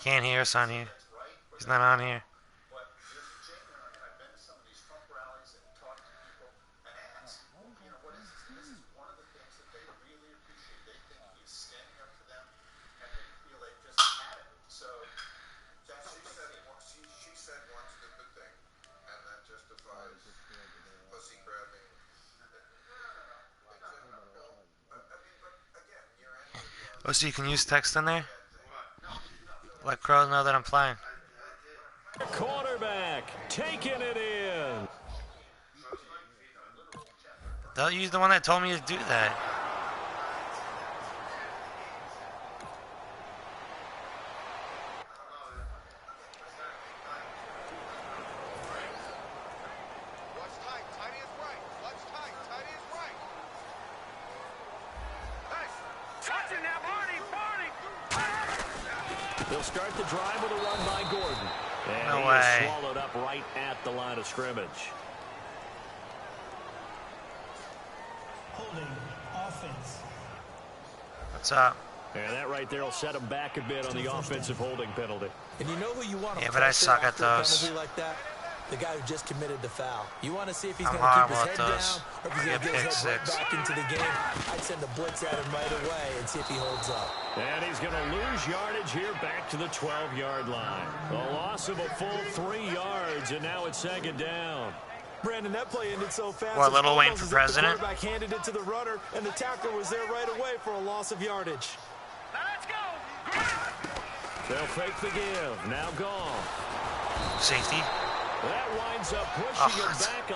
can't hear us on here. He's not on here. Oh, so you can use text in there? Let Crow know that I'm playing. Quarterback taking it in. They'll use the one that told me to do that. They'll start the drive with a run by Gordon. And no he way. is swallowed up right at the line of scrimmage. Holding offense. What's up? And that right there will set him back a bit on the offensive holding penalty. And you know who you want to but I suck at those. Like that? The guy who just committed the foul. You want to see if he's I'm going to keep his horrible head at those. down or if he's going to get his head right back into the game. I'd send a blitz at him right away and see if he holds up. And he's going to lose yardage here back to the 12-yard line. A loss of a full 3 yards, and now it's second down. Brandon, that play ended so fast. What, Little Wayne for president? The quarterback handed it to the runner, and the tackler was there right away for a loss of yardage. Now let's go. They'll fake the give. Now gone. Safety. That winds up pushing him back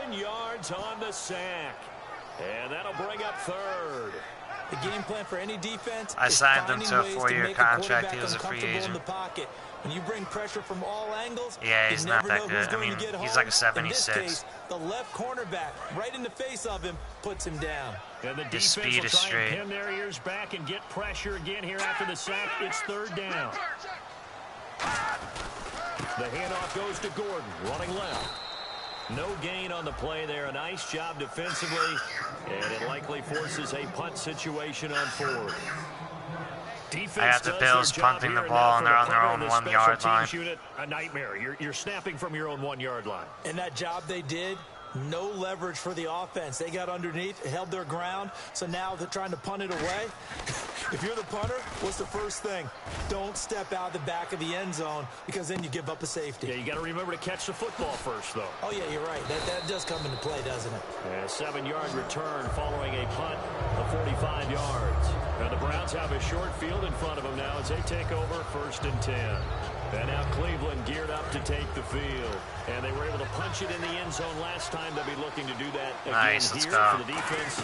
11 yards on the sack. And that'll bring up third. The game plan for any defense I is signed him to a finding ways 4-year make contract. a He was a free quarterback agent. uncomfortable in the pocket. When you bring pressure from all angles, Yeah, he's you not never that know good. who's I going mean, to get he's home. like a 76. In this case, the left cornerback right in the face of him puts him down. And the His defense speed will is try straight. and pin their ears back and get pressure again here after the sack. It's third down. The handoff goes to Gordon, running left. No gain on the play there. A nice job defensively, and it likely forces a punt situation on fourth. Defense I have the does Bills their job punting here, the and ball, now and for they're the on their punter own and the 1 yard special line. teams unit, a nightmare. You're snapping from your own 1 yard line. And that job they did, no leverage for the offense. They got underneath, held their ground, so now they're trying to punt it away. If you're the punter, what's the first thing? Don't step out the back of the end zone, because then you give up a safety. Yeah, you got to remember to catch the football first, though. Oh, yeah, you're right. That does come into play, doesn't it? A 7-yard return following a punt of 45 yards. Now the Browns have a short field in front of them now as they take over 1st and 10. And now Cleveland geared up to take the field. And they were able to punch it in the end zone last time. They'll be looking to do that again here for the defense.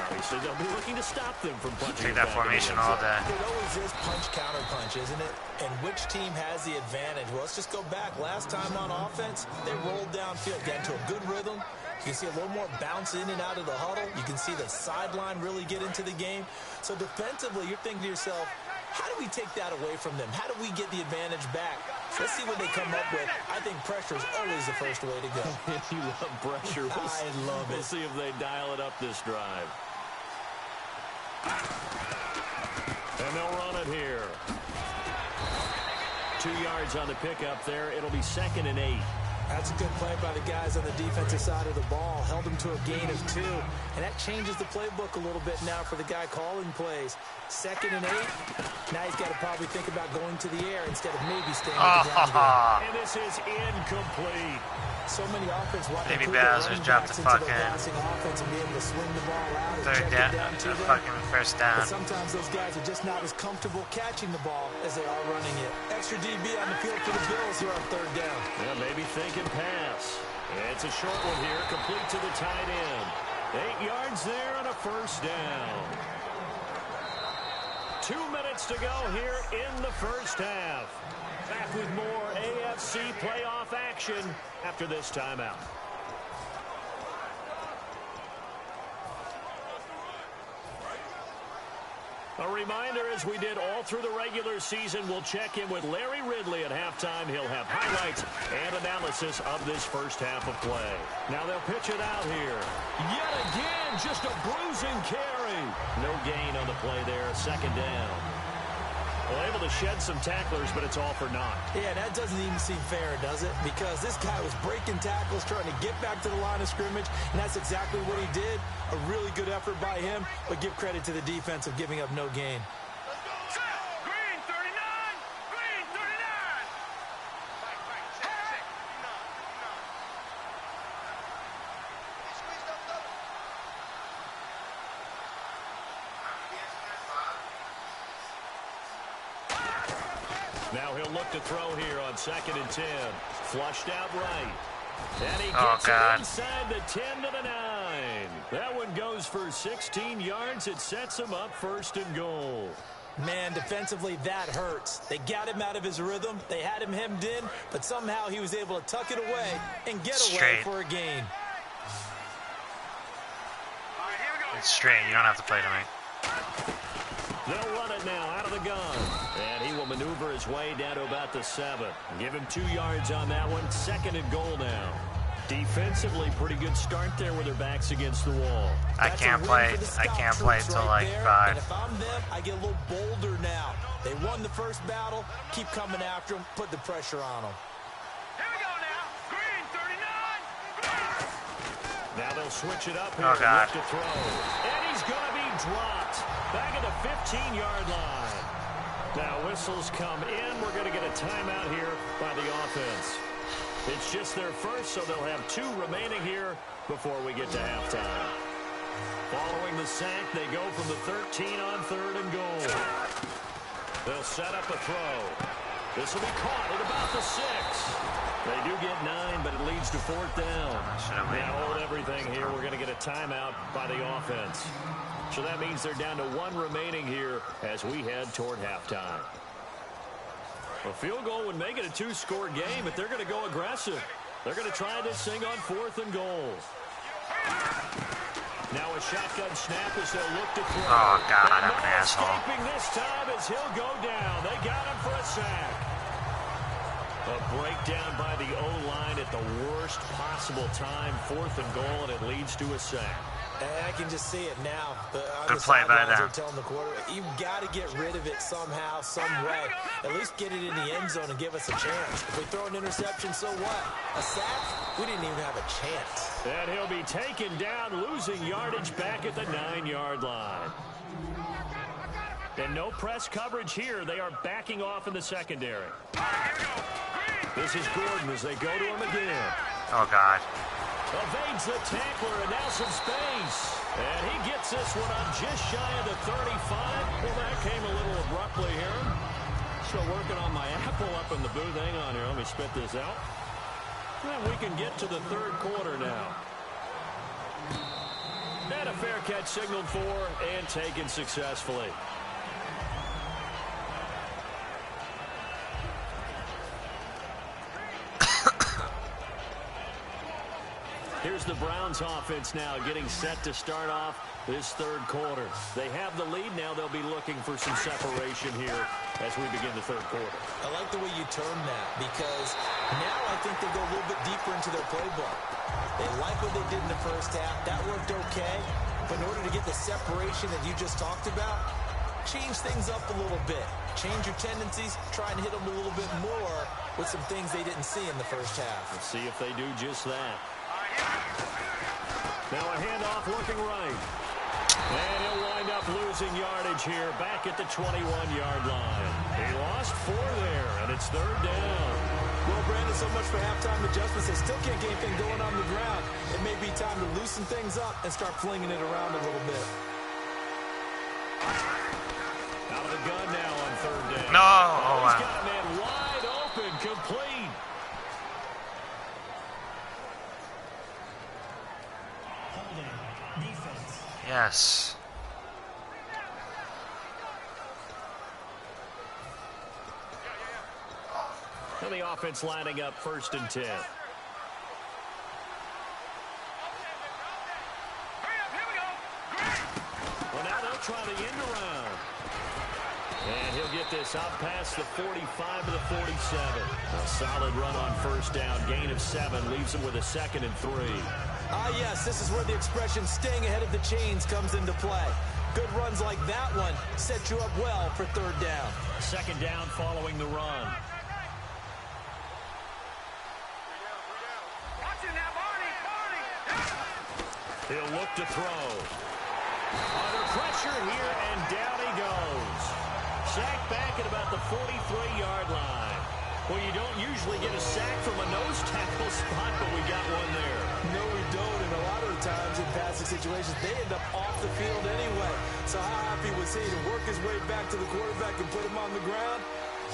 Obviously, they'll be looking to stop them from punching. Take that formation all day. It always is punch, counter punch, isn't it? And which team has the advantage? Well, let's just go back. Last time on offense, they rolled downfield, got into a good rhythm. You can see a little more bounce in and out of the huddle. You can see the sideline really get into the game. So defensively, you're thinking to yourself, how do we take that away from them? How do we get the advantage back? Let's see what they come up with. I think pressure is always the first way to go. You love pressure. I love it. We'll see if they dial it up this drive. And they'll run it here. 2 yards on the pickup there. It'll be 2nd and 8. That's a good play by the guys on the defensive side of the ball. Held them to a gain of 2. And that changes the playbook a little bit now for the guy calling plays. 2nd and 8. Now he's got to probably think about going to the air instead of maybe staying on the ground. And this is incomplete. So many offense Baby Bowser's dropped the fucking offense and be able to swing the ball out and third check down, it down to them. fucking first down. But sometimes those guys are just not as comfortable catching the ball as they are running it. Extra DB on the field for the Bills here on 3rd down. Yeah, maybe thinking pass. It's a short one here, complete to the tight end. 8 yards there on a 1st down. 2 minutes to go here in the 1st half. Back with more AFC playoff action after this timeout. A reminder, as we did all through the regular season, we'll check in with Larry Ridley at halftime. He'll have highlights and analysis of this 1st half of play. Now they'll pitch it out here. Yet again, just a bruising carry. No gain on the play there, 2nd down. Well, able to shed some tacklers, but it's all for naught. Yeah, that doesn't even seem fair, does it? Because this guy was breaking tackles, trying to get back to the line of scrimmage, and that's exactly what he did. A really good effort by him, but give credit to the defense of giving up no gain. Green 39! Green 39! Now he'll look to throw here on 2nd and 10. Flushed out right. And he Oh, gets God. it inside the 10 to the 9. That one goes for 16 yards. It sets him up 1st and goal. Man, defensively, that hurts. They got him out of his rhythm. They had him hemmed in, but somehow he was able to tuck it away and get away for a gain. It's straight. You don't have to play to me. They'll run it now out of the gun. And he will maneuver his way down to about the 7. Give him 2 yards on that one. 2nd and goal now. Defensively, pretty good start there with their backs against the wall. I can't play till like 5. And if I'm them, I get a little bolder now. They won the first battle. Keep coming after them. Put the pressure on them. Here we go now. Green 39! Now they'll switch it up here. Oh, God. Look to throw. And he's going to be dropped. Back at the 15-yard line. Now whistles come in. We're going to get a timeout here by the offense. It's just their first, so they'll have 2 remaining here before we get to halftime. Following the sack, they go from the 13 on 3rd and goal. They'll set up a throw. This will be caught at about the 6. They do get 9, but it leads to 4th down. Now hold everything here. We're going to get a timeout by the offense. So that means they're down to 1 remaining here as we head toward halftime. A field goal would make it a 2-score game, but they're going to go aggressive. They're going to try this thing on 4th and goal. Now a shotgun snap as they'll look to throw. Oh, God, I'm an asshole. Escaping this time as he'll go down. They got him for a sack. A breakdown by the O-line at the worst possible time. 4th and goal, and it leads to a sack. I can just see it now. Good play by them. They're telling the quarterback, you've got to get rid of it somehow, some way. At least get it in the end zone and give us a chance. If we throw an interception, so what? A sack? We didn't even have a chance. And he'll be taken down, losing yardage back at the 9-yard line. And no press coverage here. They are backing off in the secondary. This is Gordon as they go to him again. Oh, God. Evades the tackler and now some space. And he gets this one on just shy of the 35. Well, that came a little abruptly here. Still working on my apple up in the booth. Hang on here. Let me spit this out. And we can get to the 3rd quarter now. And a fair catch signaled for and taken successfully. Here's the Browns offense now getting set to start off this 3rd quarter. They have the lead now. They'll be looking for some separation here as we begin the 3rd quarter. I like the way you term that because now I think they go a little bit deeper into their playbook. They like what they did in the first half. That worked okay. But in order to get the separation that you just talked about, change things up a little bit. Change your tendencies. Try and hit them a little bit more with some things they didn't see in the first half. Let's see if they do just that. Now a handoff looking right. And he'll wind up losing yardage here back at the 21-yard line. He lost 4 there, and it's 3rd down. Well, Brandon, so much for halftime adjustments. They still can't get anything going on the ground. It may be time to loosen things up and start flinging it around a little bit. Out of the gun now on 3rd down. No! Oh, he's got a man wide open, complete. Defense. Yes. And the offense lining up 1st and 10. Well, now they'll try the end around. And he'll get this out past the 45 to the 47. A solid run on 1st down. Gain of 7 leaves him with a 2nd and 3. Ah, yes, this is where the expression staying ahead of the chains comes into play. Good runs like that one set you up well for third down. Second down following the run. Watch it now, Barney. He'll look to throw. Under pressure here, and down he goes. Sacked back at about the 43-yard line. Well, you don't usually get a sack from a nose tackle spot, but we got one there. No, we don't, and a lot of the times in passing situations, they end up off the field anyway. So how happy was he to work his way back to the quarterback and put him on the ground?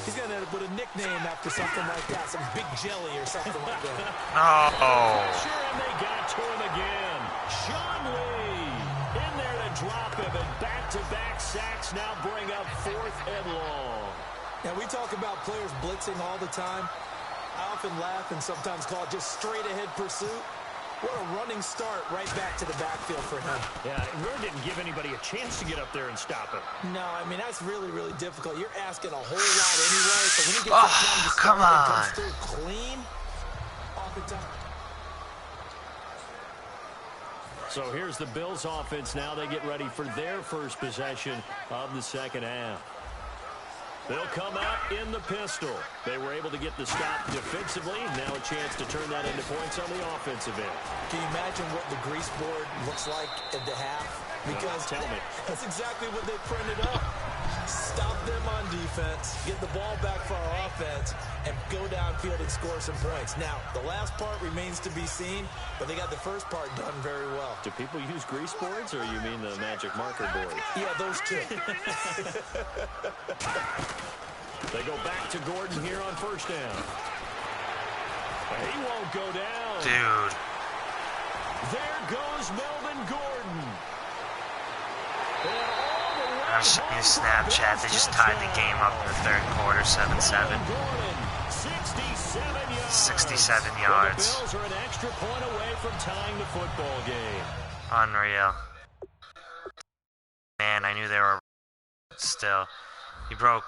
He's going to end up with a nickname after something like that, some Big Jelly or something like that. Oh. Sure, and they got to him again. Sean Lee in there to drop him, and back-to-back sacks now bring up 4th and long. Now, we talk about players blitzing all the time. I often laugh and sometimes call it just straight-ahead pursuit. What a running start right back to the backfield for him. Yeah, it really didn't give anybody a chance to get up there and stop him. No, I mean, that's really, really difficult. You're asking a whole lot anyway, but when he gets the time to start, come it on. comes through clean off the top. So here's the Bills offense now. They get ready for their first possession of the second half. They'll come out in the pistol. They were able to get the stop defensively. Now a chance to turn that into points on the offensive end. Can you imagine what the grease board looks like at the half? Because tell me. That's exactly what they printed up. Stop them on defense, get the ball back for our offense, and go downfield and score some points. Now, the last part remains to be seen, but they got the first part done very well. Do people use grease boards, or you mean the magic marker board? Yeah, those two. They go back to Gordon here on first down. He won't go down. Dude. There goes Melvin Gordon. I was checking his Snapchat. They just tied the game up in the third quarter, 7-7. 67 yards. The Bills are an extra point away from tying the football game. Unreal. Man, I knew they were still. He broke.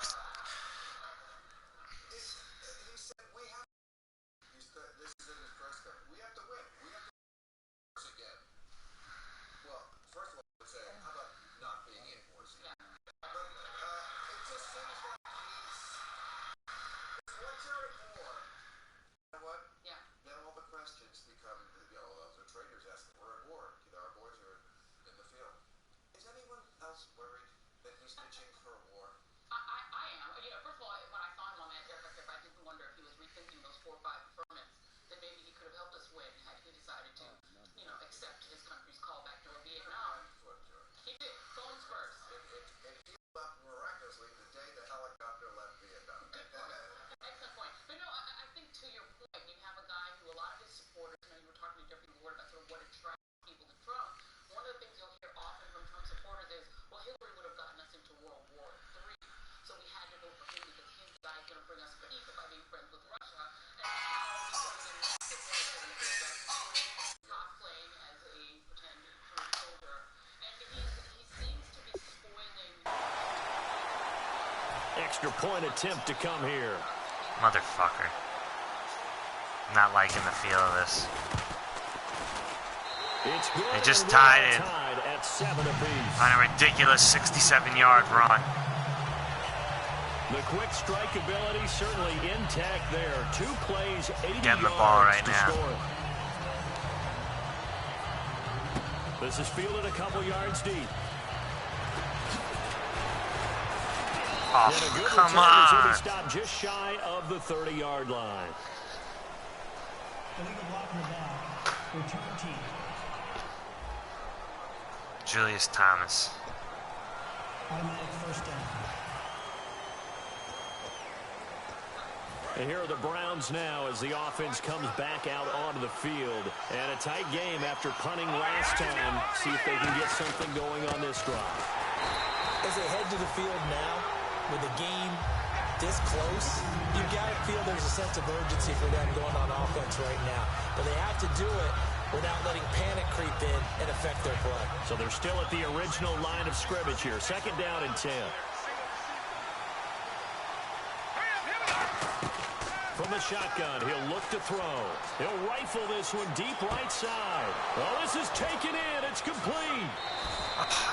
Extra point attempt to come here. Motherfucker. I'm not liking the feel of this. It's good. They just tied it at 7 apiece. on a ridiculous 67-yard run. The quick strike ability certainly intact there. 2 plays, 80 Getting the yards ball right to now. score. This is fielded a couple yards deep. Oh, come on. Stop just shy of the 30-yard line. Illegal block in the back. Return team. Julius Thomas. Automatic first down. And here are the Browns now as the offense comes back out onto the field. And a tight game after punting last time. See if they can get something going on this drive. As they head to the field now, with the game this close, you've got to feel there's a sense of urgency for them going on offense right now. But they have to do it without letting panic creep in and affect their play. So they're still at the original line of scrimmage here. Second down and 10. From the shotgun, he'll look to throw. He'll rifle this one deep right side. Oh, this is taken in. It's complete.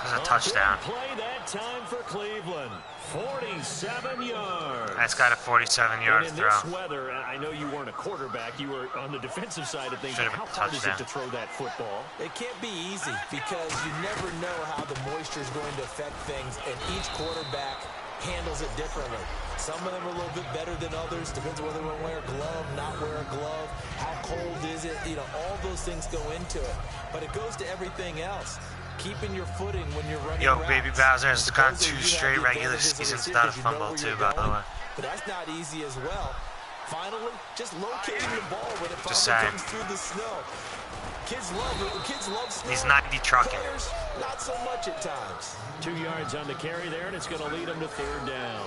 There's a touchdown. Play that time for Cleveland. 47 yards. That's got a 47-yard in throw. this weather, I know you weren't a quarterback. You were on the defensive side of things. Should have How been hard is it touchdown. to throw that football? It can't be easy because you never know how the moisture is going to affect things, and each quarterback handles it differently. Some of them are a little bit better than others. Depends whether they wear a glove, not wear a glove. How cold is it? You know, all those things go into it. But it goes to everything else. Keeping your footing when you're running Yo, routes. Baby Bowser has gone 2 You have straight the regular advantages of the seasons series without a because you know fumble, where too, you're by the going. way. But that's not easy as well. Finally, just locating the ball when it Just finally saying. comes through the snow. Kids love it. Kids love snow. He's 90 trucking. Players, not so much at times. 2 yards on the carry there, and it's going to lead them to third down.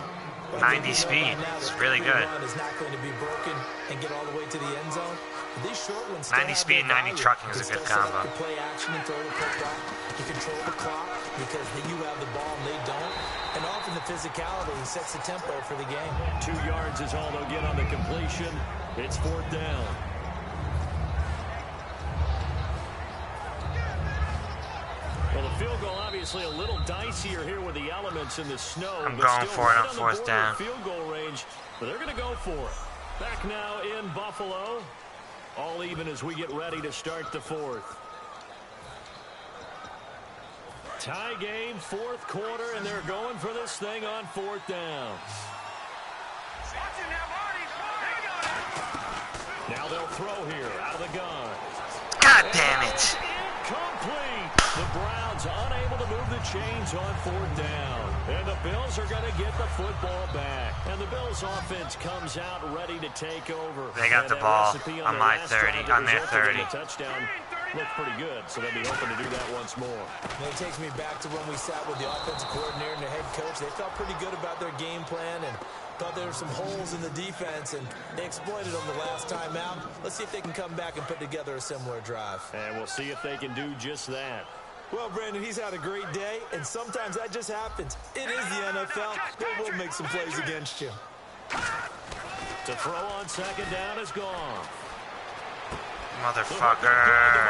90 speed. It's really good. Is not going to be broken and get all the way to the end zone. These short ones 90 speed and 90 trucking is a good combo. You play action and throw the football. You control the clock because you have the ball and they don't. And often the physicality sets the tempo for the game. 2 yards is all they'll get on the completion. It's fourth down. Well, the field goal obviously a little dicier here with the elements in the snow. I'm but going still for it right on the fourth border down. of field goal range, but they're going to go for it. Back now in Buffalo. All even as we get ready to start the fourth. Tie game, fourth quarter, and they're going for this thing on fourth down. Watch it now, Marty. Now they'll throw here out of the gun. God damn it. Incomplete. The Browns unable to move the chains on fourth down. And the Bills are going to get the football back. And the Bills offense comes out ready to take over. They got the ball on my 30, on their 30. The touchdown looked pretty good, so they'll be hoping to do that once more. And it takes me back to when we sat with the offensive coordinator and the head coach. They felt pretty good about their game plan and thought there were some holes in the defense, and they exploited them the last time out. Let's see if they can come back and put together a similar drive. And we'll see if they can do just that. Well, Brandon, he's had a great day, and sometimes that just happens. It is the NFL. They will make some plays against you. To throw on second down is gone. Motherfucker.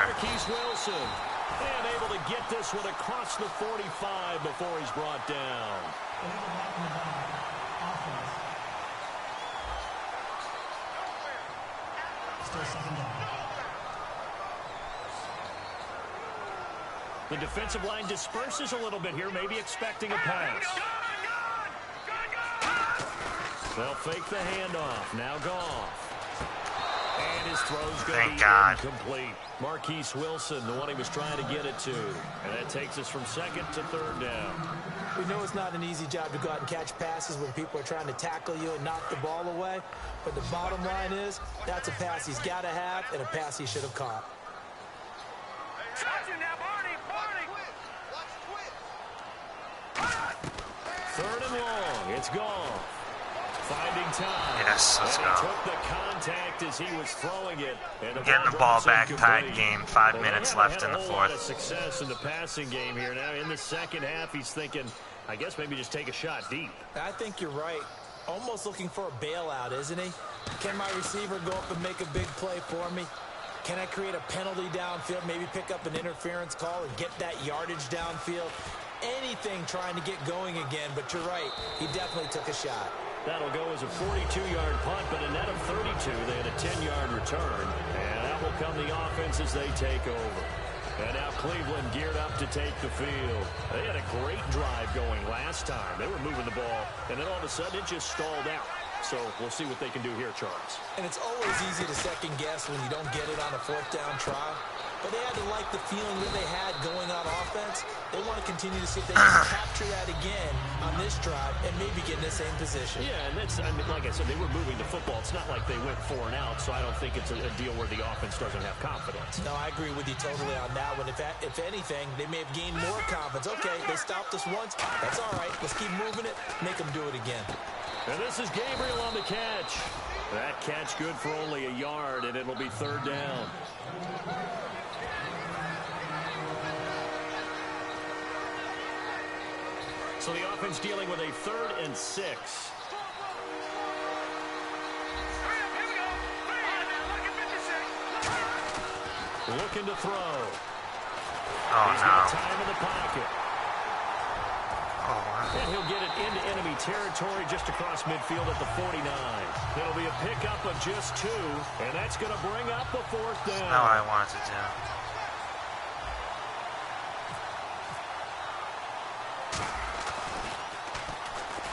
Marquise Wilson. And able to get this one across the 45 before he's brought down. Still second down. The defensive line disperses a little bit here, maybe expecting a pass. They'll fake the handoff. Now Goff. And his throw's going to be incomplete. Marquise Wilson, the one he was trying to get it to. And that takes us from second to third down. We know it's not an easy job to go out and catch passes when people are trying to tackle you and knock the ball away. But the bottom line is, that's a pass he's got to have and a pass he should have caught. Third and long. It's gone. Finding time. Yes, let's and go. He took the contact as he was throwing it. And Getting the ball back, tied game, 5 minutes left in the fourth. A lot of fourth. success in the passing game here. Now in the second half, he's thinking, I guess maybe just take a shot deep. I think you're right. Almost looking for a bailout, isn't he? Can my receiver go up and make a big play for me? Can I create a penalty downfield, maybe pick up an interference call and get that yardage downfield? Anything trying to get going again, but you're right. He definitely took a shot. That'll go as a 42-yard punt, but a net of 32. They had a 10-yard return, and that will come the offense as they take over. And now Cleveland geared up to take the field. They had a great drive going last time. They were moving the ball, and then all of a sudden it just stalled out. So we'll see what they can do here, Charles. And it's always easy to second guess when you don't get it on a fourth down try. But they had to like the feeling that they had going on offense. They want to continue to see if they can capture that again on this drive and maybe get in the same position. Yeah, and that's, I mean, like I said, they were moving the football. It's not like they went 4 and out, so I don't think it's a deal where the offense doesn't have confidence. No, I agree with you totally on that one. If anything, they may have gained more confidence. Okay, they stopped us once. That's all right. Let's keep moving it. Make them do it again. And this is Gabriel on the catch. That catch good for only a yard, and it'll be third down. So the offense dealing with a 3rd and 6. Looking to throw. Oh, He's got no. time in the pocket. And he'll get it into enemy territory just across midfield at the 49. It'll be a pickup of just 2, and that's going to bring up a 4th down. Not what I wanted to do.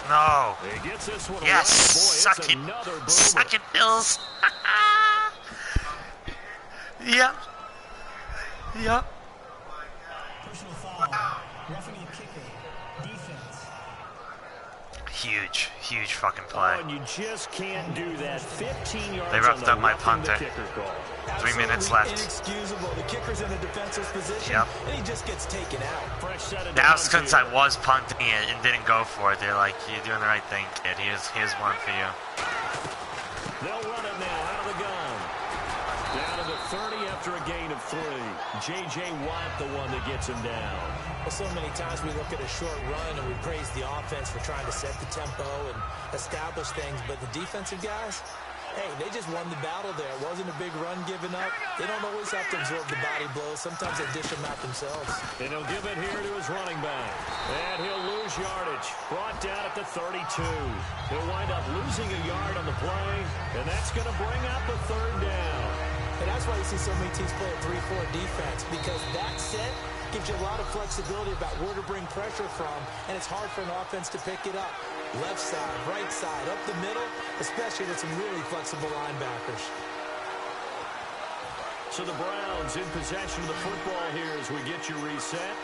No. He gets this one Yes. away. Boy, Suck it. another boomer. Suck it, Bills. Yep. Yep. Personal foul. Roughing the kicker. Defense. Huge fucking play. Oh, and you just can't do that. 15 yards. They roughed up my roughing the punter. kicker call. 3 minutes left. Inexcusable. The kicker's in a defensive position, Yep. and he just gets taken out. Fresh set of That was downs since here. I was punting it and didn't go for it. They're like, you're doing the right thing, kid. Here's one for you. They'll run it now out of the gun. Down to the 30 after a gain of 3. J.J. Watt, the one that gets him down. Well, so many times we look at a short run and we praise the offense for trying to set the tempo and establish things, but the defensive guys, hey, they just won the battle there. It wasn't a big run given up. They don't always have to absorb the body blows. Sometimes they dish them out themselves. And he'll give it here to his running back. And he'll lose yardage. Brought down at the 32. He'll wind up losing a yard on the play, and that's going to bring up a 3rd down. And that's why you see so many teams play a 3-4 defense, because that set gives you a lot of flexibility about where to bring pressure from, and it's hard for an offense to pick it up. Left side, right side, up the middle, especially with some really flexible linebackers. So the Browns in possession of the football here as we get your reset.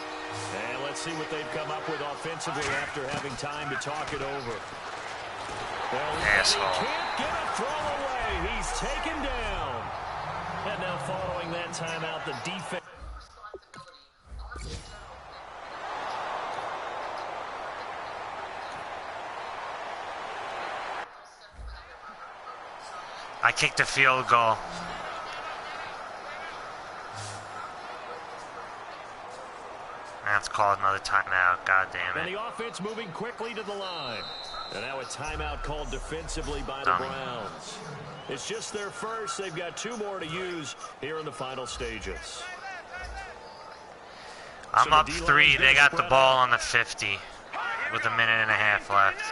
And let's see what they've come up with offensively after having time to talk it over. Well, Asshole. he can't get a throw away. He's taken down. And now following that timeout, the defense. I kicked a field goal. That's called another timeout. God damn And it. the offense moving quickly to the line. And now a timeout called defensively by the Dummy. Browns. It's just their first. They've got 2 more to use here in the final stages. I'm So the up D-line 3. They got the spread ball out. on the 50 with a minute and a half left.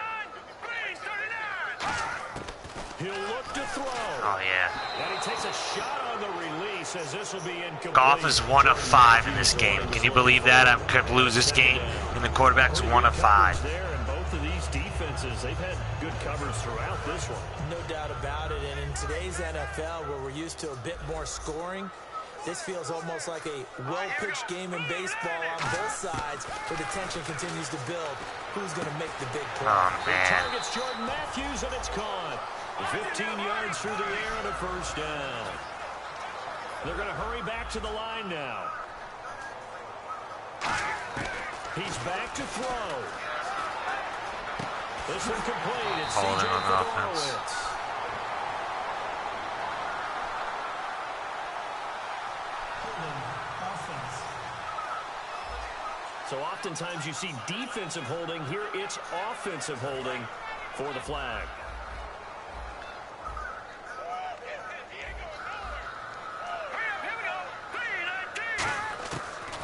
He'll look to throw. Oh, yeah. And he takes a shot on the release as this will be incomplete. Goff is 1 of 5 in this game. Can you believe that? I could lose this game, and the quarterback's 1 of 5. There, and both of these defenses, they've had good coverage throughout this one. No doubt about it, and in today's NFL, where we're used to a bit more scoring, this feels almost like a well-pitched game in baseball on both sides, where the tension continues to build. Who's going to make the big play? Oh, It man. targets Jordan Matthews, and it's caught. 15 yards through the air and a 1st down. They're going to hurry back to the line now. He's back to throw. This one complete. It's Holding C.J. on the offense. Fiedorowicz. Offense. So oftentimes you see defensive holding. Here it's offensive holding for the flag.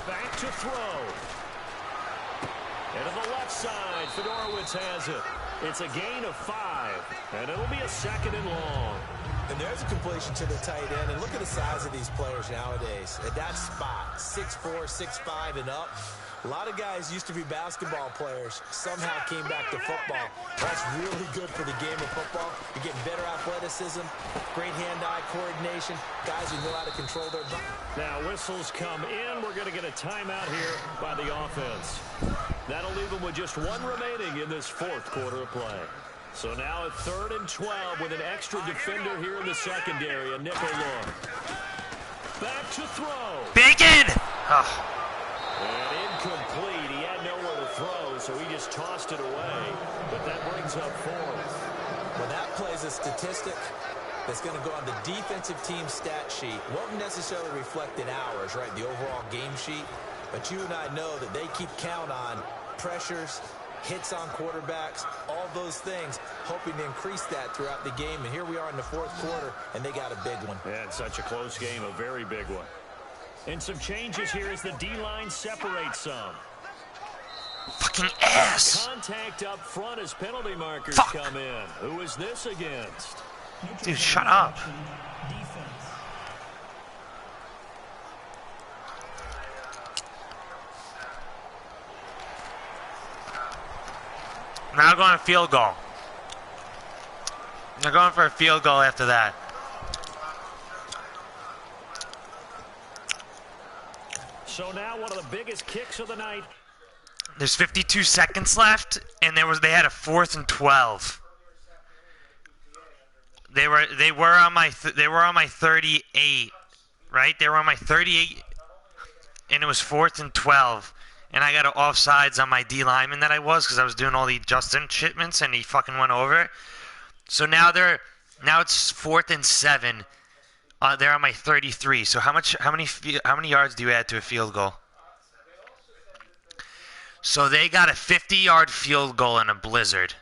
Back to throw. And to the left side, Fiedorowicz has it. It's a gain of 5, and it'll be a 2nd and long. And there's a completion to the tight end. And look at the size of these players nowadays. At that spot, 6'4", 6'5", and up. A lot of guys used to be basketball players, somehow came back to football. That's really good for the game of football. You're getting better athleticism, great hand-eye coordination, guys who know how to control their body. Now whistles come in. We're going to get a timeout here by the offense. That'll leave them with just 1 remaining in this 4th quarter of play. So now at 3rd and 12 with an extra defender here in the secondary, a nickel look. Back to throw. Bacon! Oh. And incomplete. He had nowhere to throw, so he just tossed it away. But that brings up 4th. Well, that plays a statistic that's going to go on the defensive team stat sheet. Won't necessarily reflect in ours, right, the overall game sheet. But you and I know that they keep count on pressures, hits on quarterbacks, all those things, hoping to increase that throughout the game. And here we are in the 4th quarter, and they got a big one. Yeah, it's such a close game, a very big one. And some changes here as the D-line separates some. Fucking ass. Contact up front as penalty markers come in. Who is this against? Dude, shut up. Now going to field goal. They're going for a field goal after that. So now one of the biggest kicks of the night. There's 52 seconds left, and they had a 4th and 12. They were on my 38, right? They were on my 38, and it was 4th and 12. And I got an offsides on my D lineman that I was, because I was doing all the Justin shipments, and he fucking went over it. So now it's 4th and 7. They're on my 33. So how many yards do you add to a field goal? So they got a 50-yard field goal in a blizzard.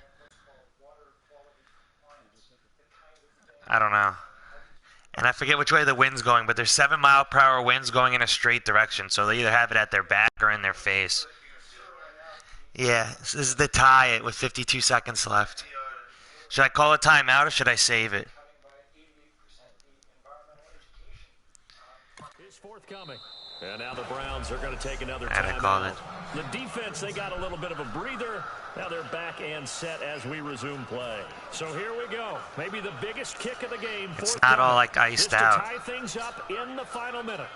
I don't know. And I forget which way the wind's going, but there's 7-mile-per-hour winds going in a straight direction. So they either have it at their back or in their face. Yeah, this is the tie with 52 seconds left. Should I call a timeout or should I save it? Is forthcoming. And now the Browns are going to take another And I called it. The defense, they got a little bit of a breather. Now they're back and set as we resume play. So here we go. Maybe the biggest kick of the game. It's not all like iced out. Just to tie things up in the final minute.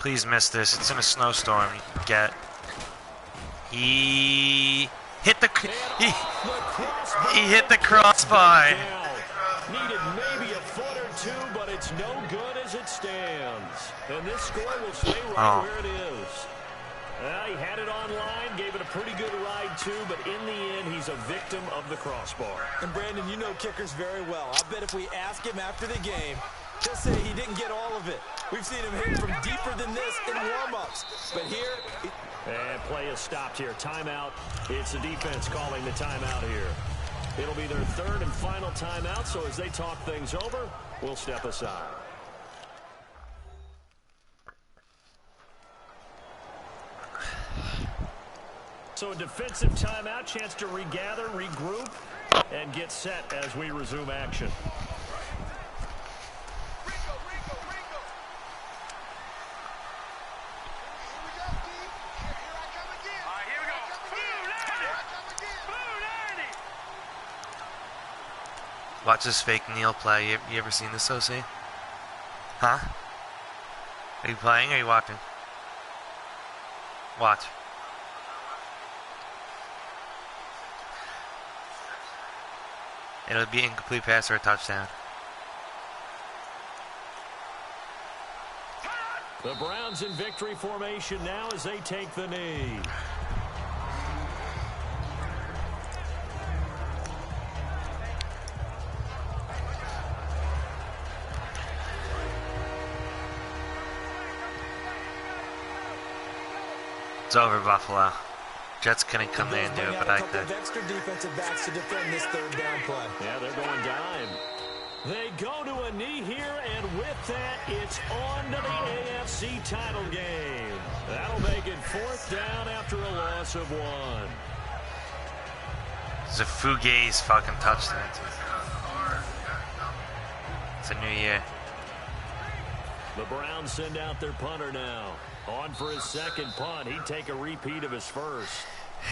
Please miss this. It's in a snowstorm. He hit the crossbar. Needed maybe a foot or two, but it's no good as it stands. And this score will stay right where it is. He had it online, gave it a pretty good ride too, but in the end, he's a victim of the crossbar. And Brandon, you know kickers very well. I bet if we ask him after the game, he'll say he didn't get all of it. We've seen him hit from deeper than this in warm-ups. But here... And play is stopped here. Timeout. It's the defense calling the timeout here. It'll be their third and final timeout, so as they talk things over, we'll step aside. So a defensive timeout, chance to regather, regroup, and get set as we resume action. Watch this fake kneel play. You ever seen this, OC? Huh? Are you playing or are you watching? Watch. It'll be incomplete pass or a touchdown. The Browns in victory formation now as they take the knee. It's over, Buffalo. Jets couldn't come there and do it, but I could. Extra defensive backs to defend this third down play. Yeah, they're going dime. They go to a knee here, and with that, it's on to the AFC title game. That'll make it 4th down after a loss of 1. It's a fugazi fucking touchdown. It's a new year. The Browns send out their punter now. On for his second punt. He'd take a repeat of his first.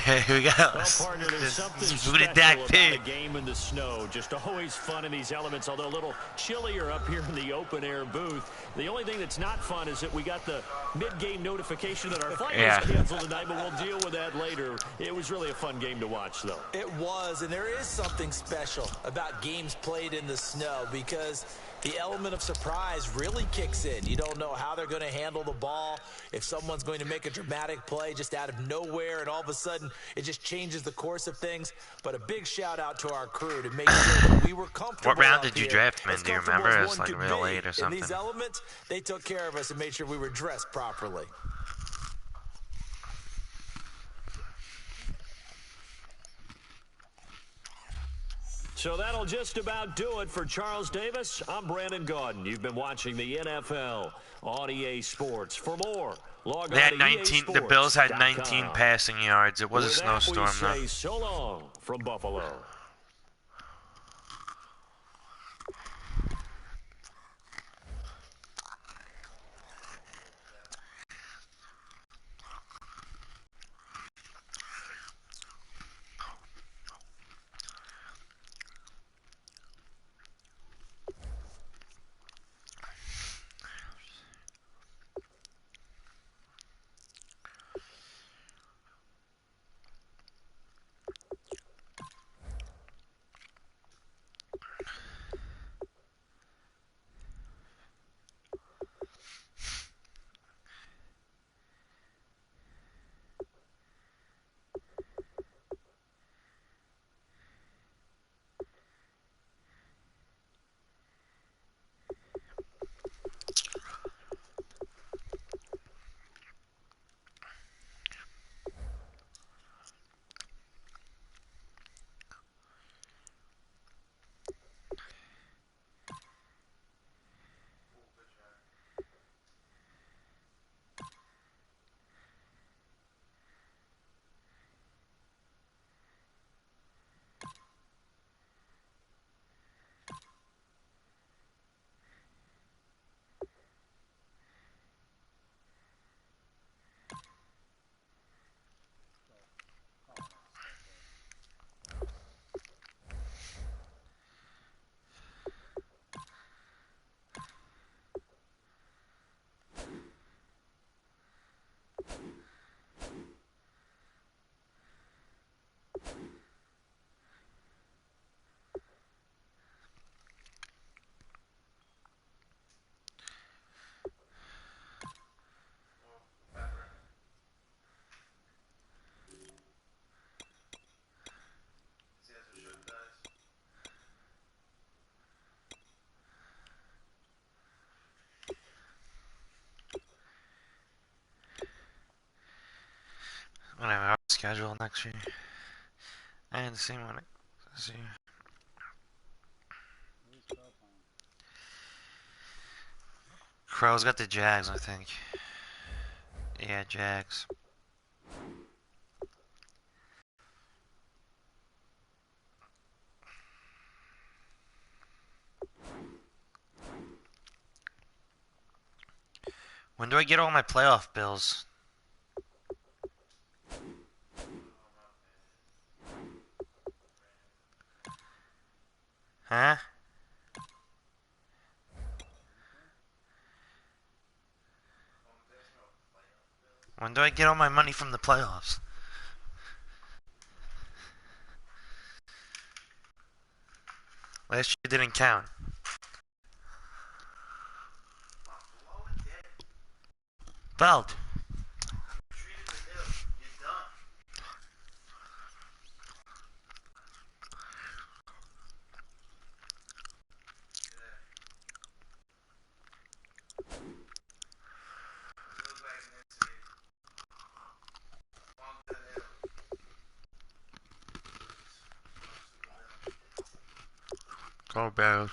Here we go. Well, partner, there's something special about a game in the snow. Just always fun in these elements, although a little chillier up here in the open-air booth. The only thing that's not fun is that we got the mid-game notification that our flight was canceled tonight, but we'll deal with that later. It was really a fun game to watch, though. It was, and there is something special about games played in the snow because the element of surprise really kicks in. You don't know how they're going to handle the ball, if someone's going to make a dramatic play just out of nowhere, and all of a sudden it just changes the course of things. But a big shout out to our crew to make sure that we were comfortable. What round did you draft him in? Do you remember? It was like real late or something. In these elements, they took care of us and made sure we were dressed properly. So that'll just about do it for Charles Davis. I'm Brandon Gaudin. You've been watching the NFL on EA Sports. For more Log They on had to 19. The Bills had 19 EASports.com. passing yards. It was a With that, snowstorm, we though. say so long from Buffalo. Whatever, I'll schedule next year. I had the same one this year. Crow's got the Jags, I think. Yeah, Jags. When do I get all my playoff bills? Huh? When do I get all my money from the playoffs? Last year didn't count. Belt. Go Bears.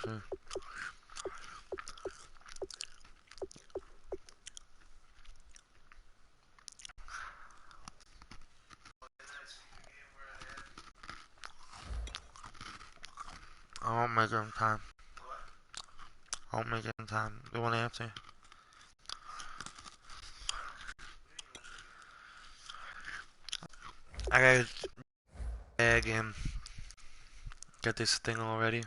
I won't make it in time. I won't make it in time. They won't answer. I gotta tag him. Get this thing already.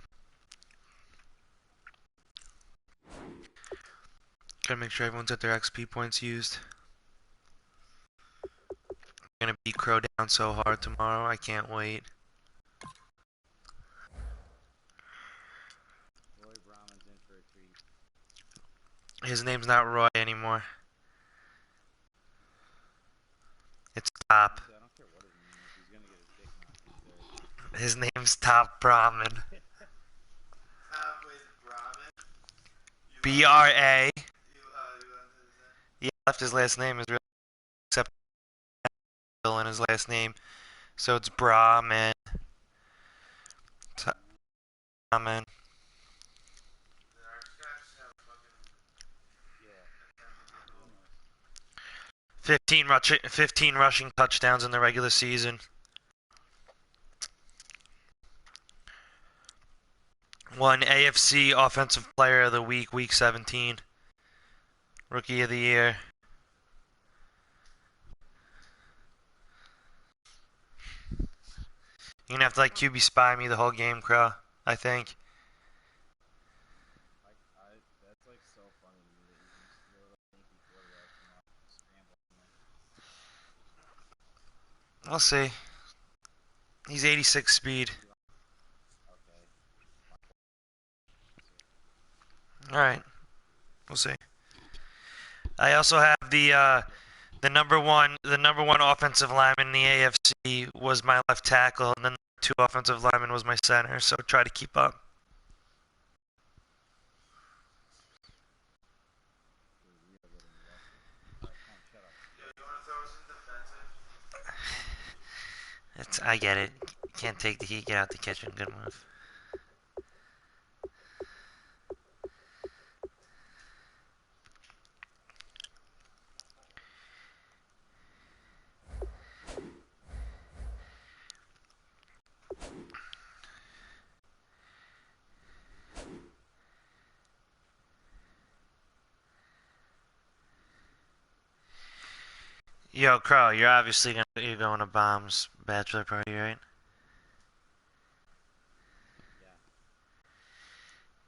Gotta make sure everyone's at their XP points used. I'm gonna beat Crow down so hard tomorrow. I can't wait. His name's not Roy anymore. It's Top. His name's Top BraMan. B-R-A. He left his last name is really except in his last name. So it's BraMan. BraMan. 15 rushing touchdowns in the regular season. Won AFC Offensive Player of the Week, Week 17. Rookie of the Year. You're gonna have to like QB spy me the whole game, Crow, I think. That's like so funny to me that you can steal a sneaky quarterback and scramble. I'll see. He's 86 speed. Alright. We'll see. I also have the number one offensive lineman in the AFC was my left tackle, and then the 2 offensive linemen was my center, so try to keep up. I get it. Can't take the heat, get out the kitchen. Good move. Yo, Crow, you're obviously you're going to Bomb's bachelor party, right? Yeah.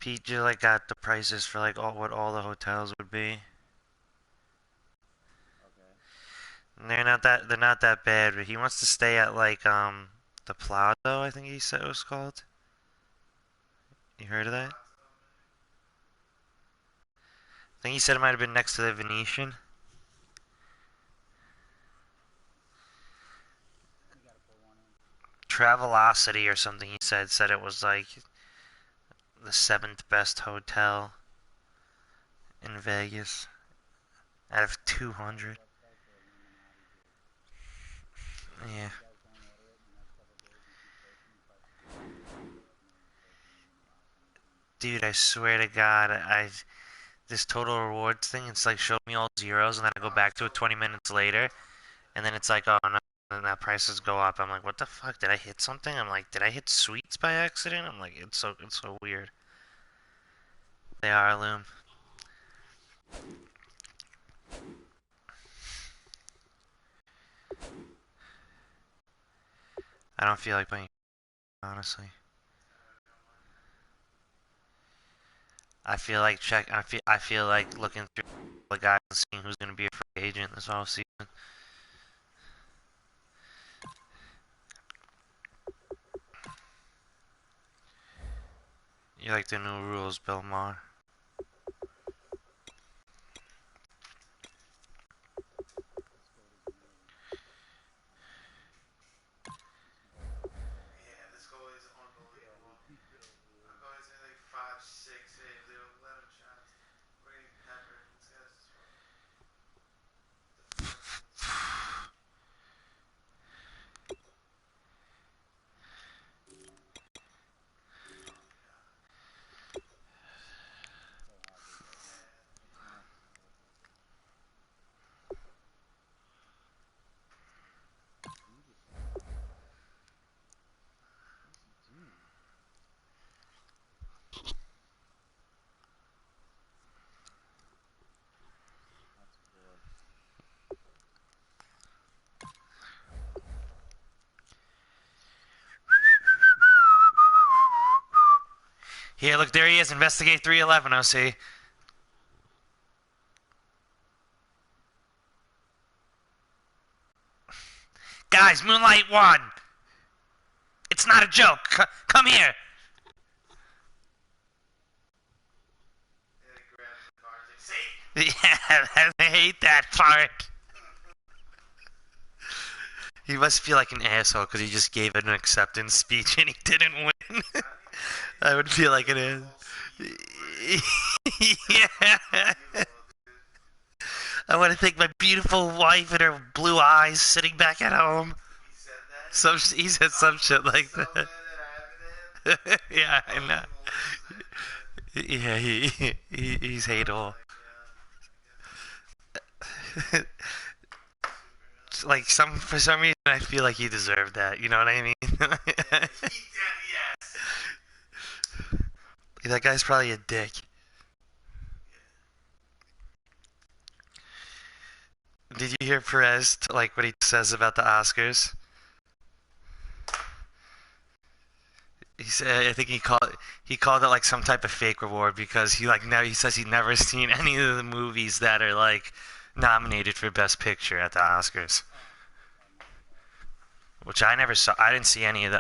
Pete just like got the prices for like what all the hotels would be. Okay. And they're not that bad, but he wants to stay at like the Plaza, I think he said it was called. You heard of that? I think he said it might have been next to the Venetian. Travelocity or something, he said it was like the 7th best hotel in Vegas out of 200. Yeah. Dude, I swear to God, this total rewards thing, it's like show me all zeros, and then I go back to it 20 minutes later, and then it's like, oh no, and that prices go up. I'm like, what the fuck? Did I hit something? I'm like, did I hit sweets by accident? I'm like, it's so weird. They are Loom. I don't feel like playing, honestly. I feel like looking through the guys and seeing who's gonna be a free agent this whole season. You like the new rules, Bill Maher. Here, look, there he is. Investigate 311, OC. Guys, Moonlight won. It's not a joke. Come here. Yeah, I hate that part. He must feel like an asshole because he just gave an acceptance speech and he didn't win. I would feel like an asshole. Yeah. I want to thank my beautiful wife and her blue eyes sitting back at home. He said some shit like that. Yeah, I know. Yeah, he's hateful. like for some reason I feel like he deserved that. You know what I mean? That guy's probably a dick. Did you hear Perez like what he says about the Oscars? He said I think he called it like some type of fake reward because he says he's never seen any of the movies that are like nominated for Best Picture at the Oscars. Which I never saw. I didn't see any of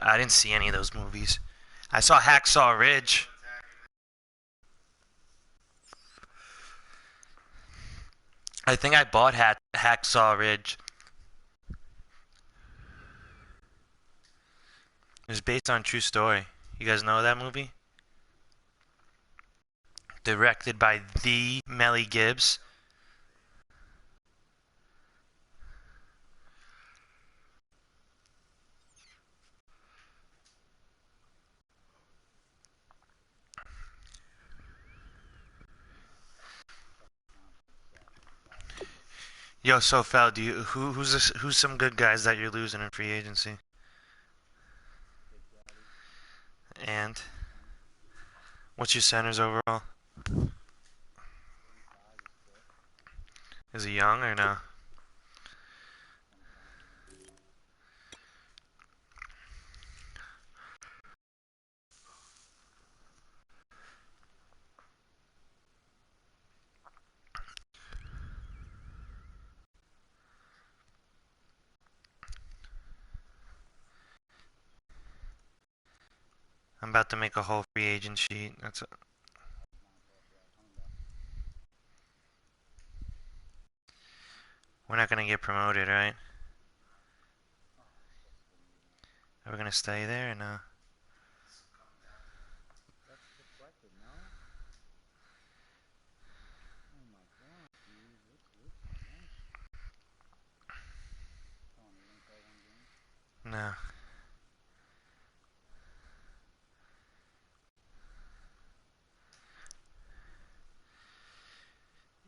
those movies. I saw Hacksaw Ridge. I think I bought Hacksaw Ridge. It was based on a true story. You guys know that movie? Directed by the Melly Gibbs. Yo, so Fel, who's some good guys that you're losing in free agency? And what's your centers overall? Is he young or no? I'm about to make a whole free agent sheet. We're not gonna get promoted, right? Are we gonna stay there or no? That's deflected, no? Oh my god, dude. What's my wrench? Come on, you gonna play one game? No.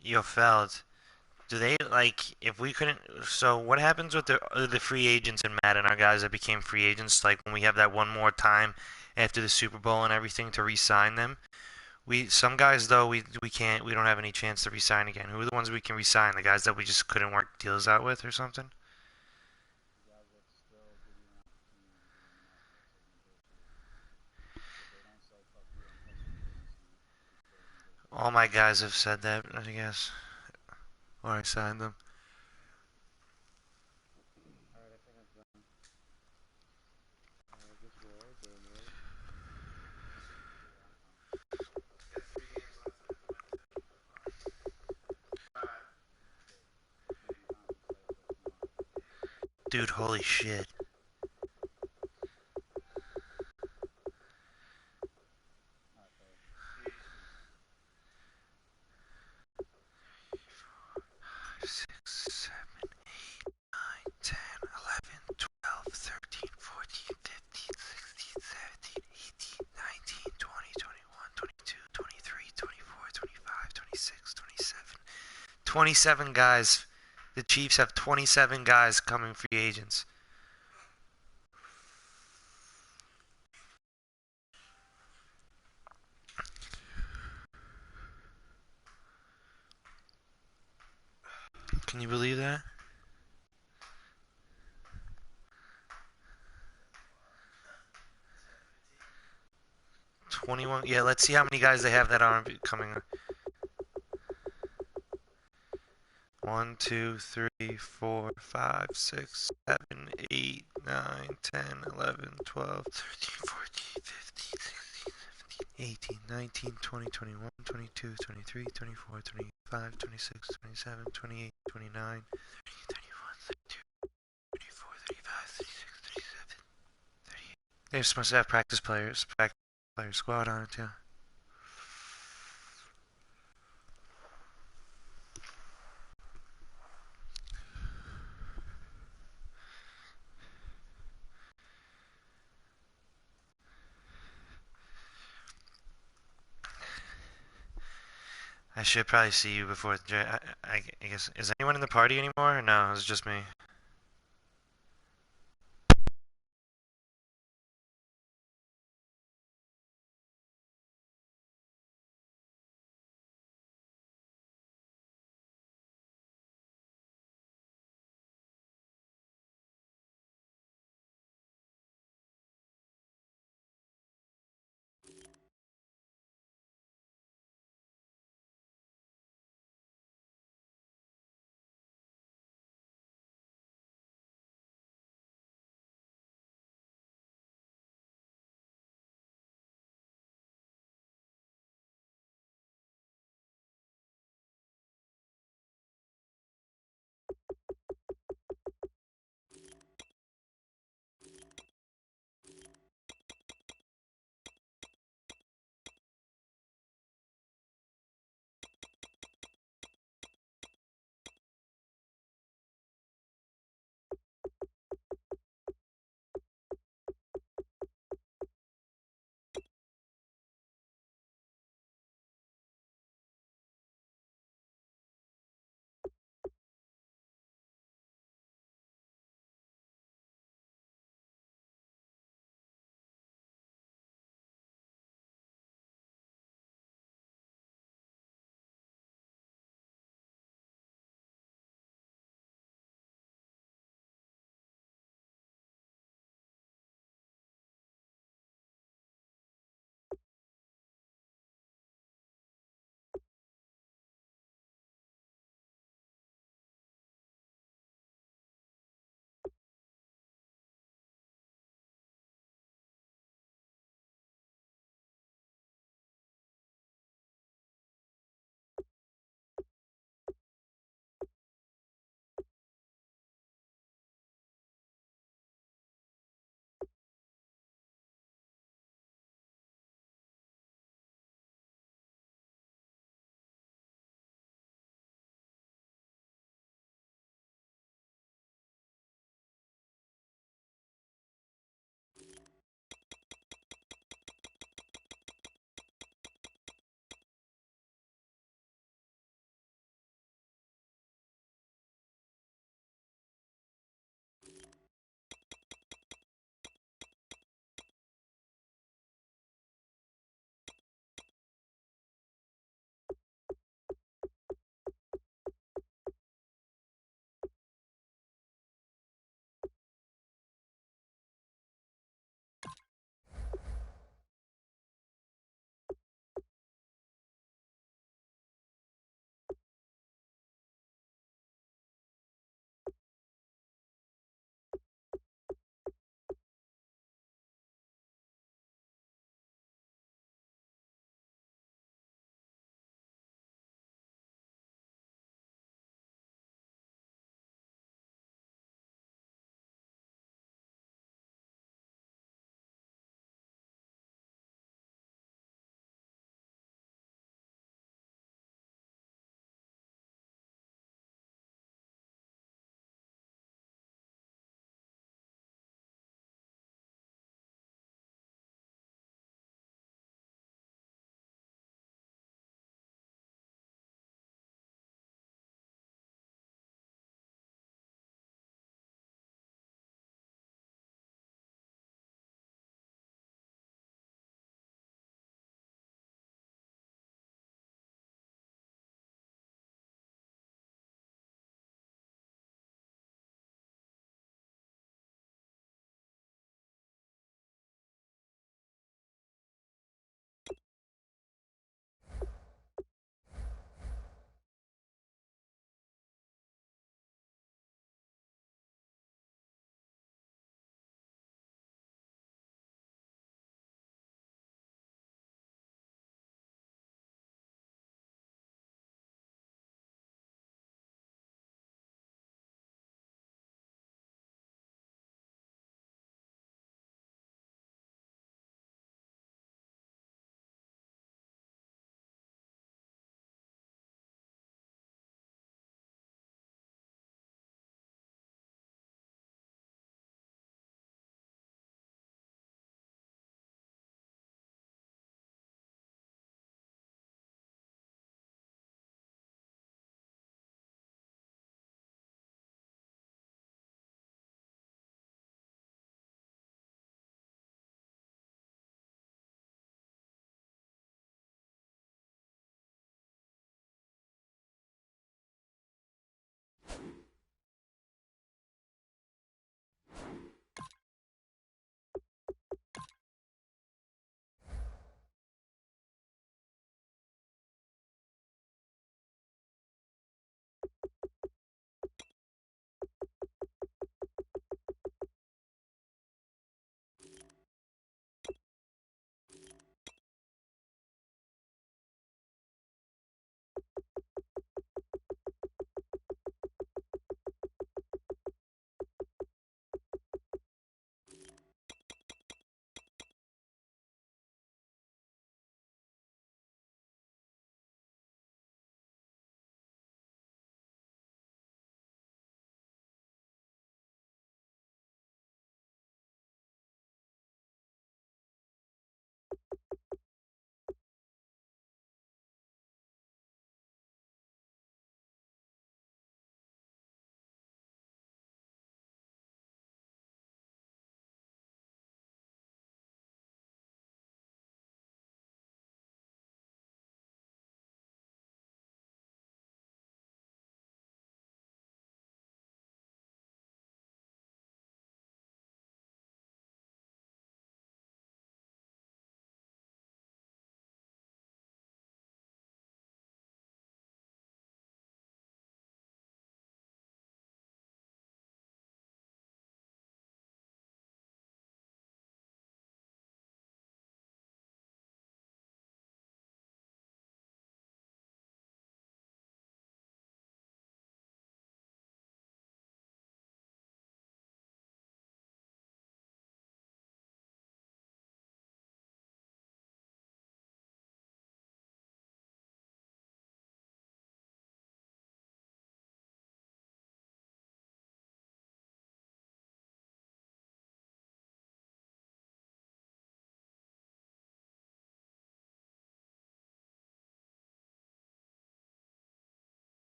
Yo, Feld, do they like if we couldn't? So what happens with the free agents in Madden? Our guys that became free agents, like when we have that one more time after the Super Bowl and everything to re-sign them. Some guys though we don't have any chance to re-sign again. Who are the ones we can re-sign? The guys that we just couldn't work deals out with or something? The guys that still give you an opportunity to give them an offer to negotiate. If they don't say fuck you, I'm cutting free agency, you still negotiate. All my guys have said that, I guess. Or I signed them. Alright, I think I'm done. Just roll, roll. Dude, holy shit. Six, 7, 8, 9, 10, 11, 12, 13, 14, 15, 16, 17, 18, 19, 20, 21, 22, 23, 24, 25, 26, 27. 27 guys. The Chiefs have 27 guys coming free agents. Can you believe that? 21. Yeah, let's see how many guys they have that aren't coming. 1, 2, 3, 4, 5, 6, 7, 8, 9, 10, 11, 12, 13, 14, 15, 16, 17, 18, 19, 20, 21, 22, 23, 24, 25, 26, 27, 28, 29, 30, 31, 32, 34, 35, 36, 37, 38. They're supposed to have practice player squad on it, yeah. I should probably see you before the I guess, is anyone in the party anymore? Or no, it's just me.